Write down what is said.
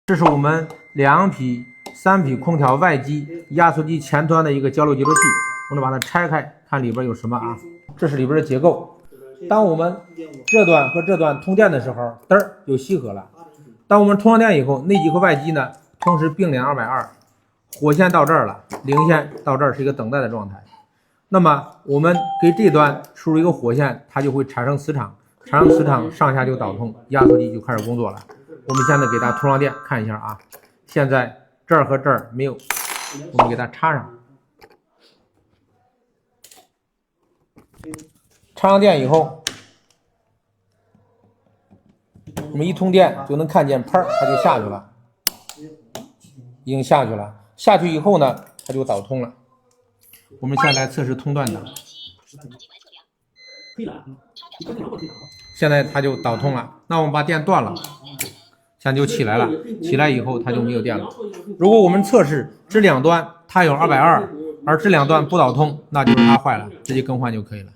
这是我们2匹、3匹空调外机压缩机前端的一个交流接收器，我们把它拆开，看里边有什么啊？这是里边的结构。当我们这段和这段通电的时候，嘚儿就吸合了。当我们充上电以后，内机和外机呢同时并联220，火线到这儿了，零线到这儿是一个等待的状态。那么我们给这段输入一个火线，它就会产生磁场，产生磁场上下就导通，压缩机就开始工作了。我们现在给它充上电，看一下啊。现在这儿和这儿没有，我们给它插上。插上电以后，我们一通电就能看见，砰，它就下去了，已经下去了。下去以后呢，它就导通了。我们现在来测试通断档，现在它就导通了。那我们把电断了。现在就起来了，起来以后它就没有电了。如果我们测试这两端它有220，而这两端不导通，那就是它坏了，直接更换就可以了。